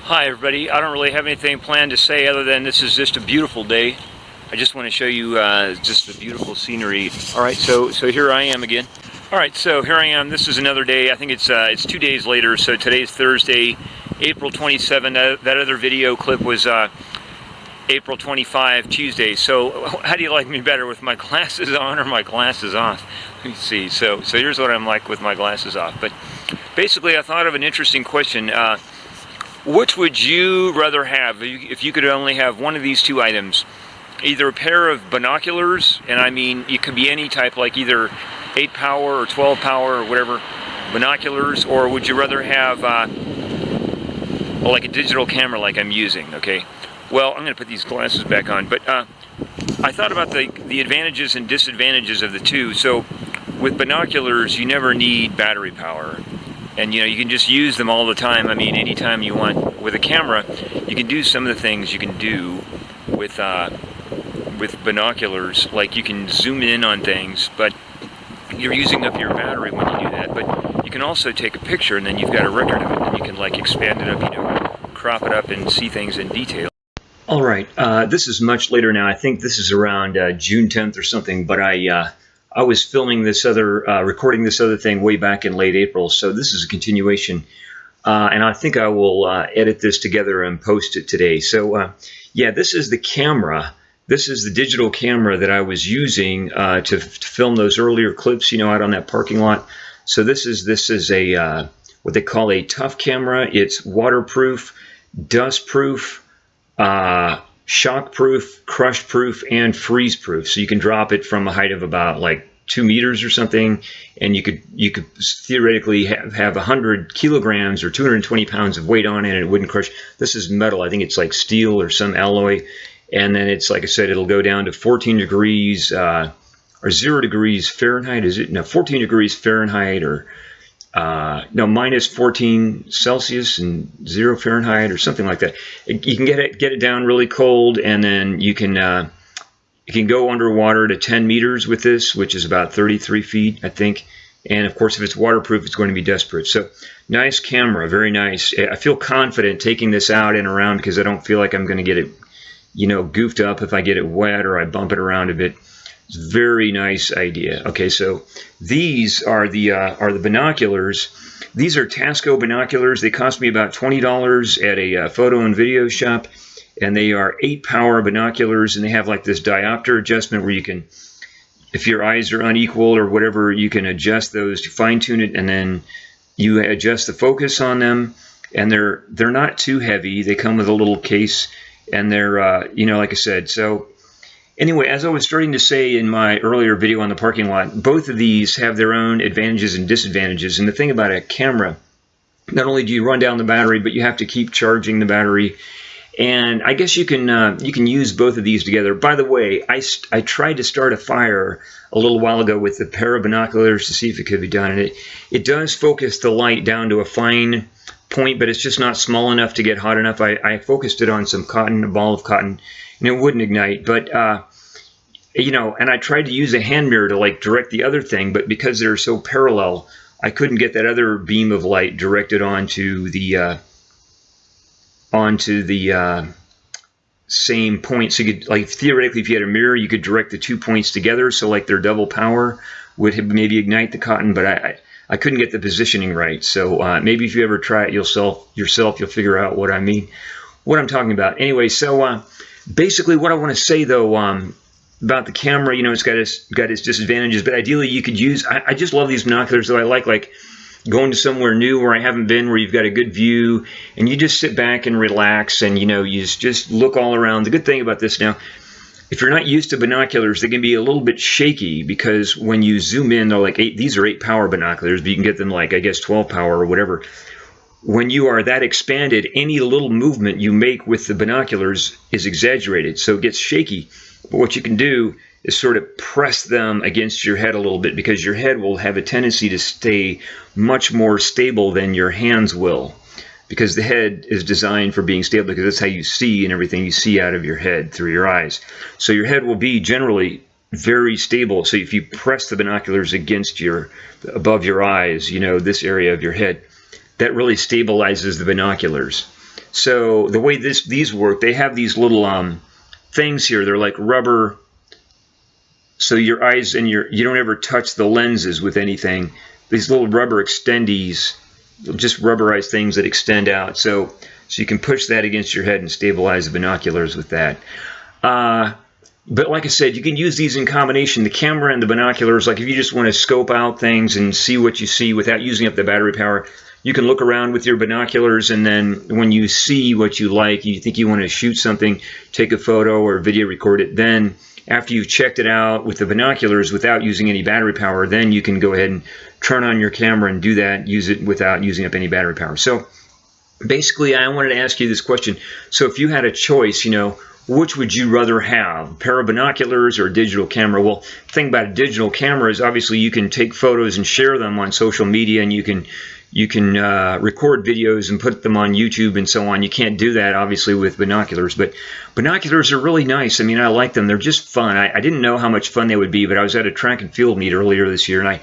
Hi everybody, I don't really have anything planned to say other than this is just a beautiful day. I just want to show you just the beautiful scenery. Alright, so here I am again. Alright, so here I am. This is another day. I think it's 2 days later, so today's Thursday, April 27. That other video clip was April 25, Tuesday. So how do you like me better, with my glasses on or my glasses off? Let me see. So here's what I'm like with my glasses off. But basically I thought of an interesting question. Which would you rather have if you could only have one of these two items? Either a pair of binoculars, and I mean it could be any type, like either 8 power or 12 power or whatever binoculars, or would you rather have like a digital camera like I'm using? Okay, well, I'm going to put these glasses back on, but I thought about the advantages and disadvantages of the two. So with binoculars, you never need battery power. And you know, you can just use them all the time. I mean, anytime you want. With a camera, you can do some of the things you can do with binoculars. Like you can zoom in on things, but you're using up your battery when you do that. But you can also take a picture, and then you've got a record of it, and you can like expand it up, you know, crop it up and see things in detail. All right, this is much later now. I think this is around June 10th or something. But I was filming this other, recording this other thing way back in late April, so this is a continuation. And I think I will edit this together and post it today. So yeah, this is the camera. This is the digital camera that I was using to film those earlier clips, you know, out on that parking lot. So this is a what they call a tough camera. It's waterproof, dustproof, shockproof, crush-proof, and freeze-proof. So you can drop it from a height of about like 2 meters or something, and you could theoretically have 100 kilograms or 220 pounds of weight on it, and it wouldn't crush. This is metal. I think it's like steel or some alloy, and then it's, like I said, it'll go down to 14 degrees or 0 degrees Fahrenheit. Is it? No, 14 degrees Fahrenheit, or no, minus 14 Celsius and 0 Fahrenheit or something like that. You can get it down really cold, and then you can go underwater to 10 meters with this, which is about 33 feet, I think. And of course, if it's waterproof, it's going to be dustproof. So nice camera, very nice. I feel confident taking this out and around because I don't feel like I'm going to get it, you know, goofed up if I get it wet or I bump it around a bit. It's a very nice idea. Okay, so these are the binoculars. These are Tasco binoculars. They cost me about $20 at a photo and video shop, and they are 8 power binoculars, and they have like this diopter adjustment where you can, if your eyes are unequal or whatever, you can adjust those to fine tune it, and then you adjust the focus on them. And they're not too heavy. They come with a little case, and they're you know, like I said. So anyway, as I was starting to say in my earlier video on the parking lot, both of these have their own advantages and disadvantages. And the thing about a camera, not only do you run down the battery, but you have to keep charging the battery. And I guess you can use both of these together. By the way, I tried to start a fire a little while ago with a pair of binoculars to see if it could be done. And it does focus the light down to a fine point, but it's just not small enough to get hot enough. I focused it on some cotton, a ball of cotton, and it wouldn't ignite. But you know, and I tried to use a hand mirror to like direct the other thing, but because they're so parallel, I couldn't get that other beam of light directed onto the same point. So you could, like, theoretically, if you had a mirror, you could direct the 2 points together, so like their double power would maybe ignite the cotton, but I couldn't get the positioning right. So maybe if you ever try it yourself, you'll figure out what I mean, what I'm talking about. Anyway, so basically what I want to say though, about the camera, you know, it's got its disadvantages, but ideally you could use, I just love these binoculars though. I like going to somewhere new where I haven't been, where you've got a good view, and you just sit back and relax, and you know, you just look all around. The good thing about this now, if you're not used to binoculars, they can be a little bit shaky, because when you zoom in, they're like these are 8 power binoculars, but you can get them like, I guess, 12 power or whatever. When you are that expanded, any little movement you make with the binoculars is exaggerated, so it gets shaky. But what you can do is sort of press them against your head a little bit, because your head will have a tendency to stay much more stable than your hands will, because the head is designed for being stable, because that's how you see, and everything you see out of your head through your eyes. So your head will be generally very stable. So if you press the binoculars against above your eyes, you know, this area of your head, that really stabilizes the binoculars. So the way these work, they have these little things here. They're like rubber. So your eyes and you don't ever touch the lenses with anything. These little rubber extendies, just rubberized things that extend out. So you can push that against your head and stabilize the binoculars with that. But like I said, you can use these in combination, the camera and the binoculars. Like if you just want to scope out things and see what you see without using up the battery power, you can look around with your binoculars, and then when you see what you like, you think you want to shoot something, take a photo or video record it, then after you've checked it out with the binoculars without using any battery power, then you can go ahead and turn on your camera and do that, use it without using up any battery power. So basically, I wanted to ask you this question. So if you had a choice, which would you rather have, a pair of binoculars or a digital camera? Well, the thing about a digital camera is obviously you can take photos and share them on social media, and you can record videos and put them on YouTube and so on. You can't do that obviously with binoculars, but binoculars are really nice. I mean, I like them. They're just fun. I didn't know how much fun they would be, but I was at a track and field meet earlier this year, and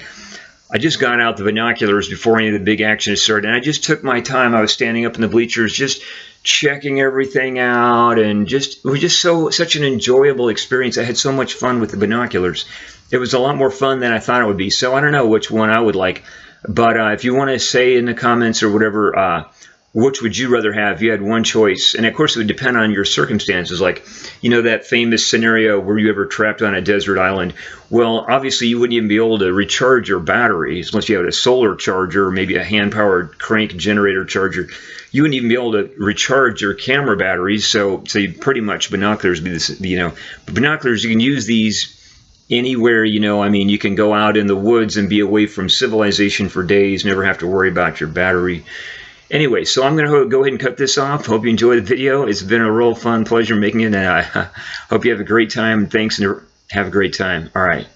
I just got out the binoculars before any of the big action had started, and I just took my time. I was standing up in the bleachers just checking everything out, and it was just such an enjoyable experience. I had so much fun with the binoculars. It was a lot more fun than I thought it would be. So I don't know which one I would like, but if you want to say in the comments or whatever, which would you rather have if you had one choice? And of course it would depend on your circumstances, like that famous scenario where you ever trapped on a desert island. Well, obviously you wouldn't even be able to recharge your batteries unless you had a solar charger or maybe a hand-powered crank generator charger. You wouldn't even be able to recharge your camera batteries, so you pretty much binoculars would be this, But binoculars, you can use these anywhere, I mean, you can go out in the woods and be away from civilization for days, never have to worry about your battery. Anyway, so I'm going to go ahead and cut this off. Hope you enjoyed the video. It's been a real fun pleasure making it, and I hope you have a great time. Thanks, and have a great time. All right.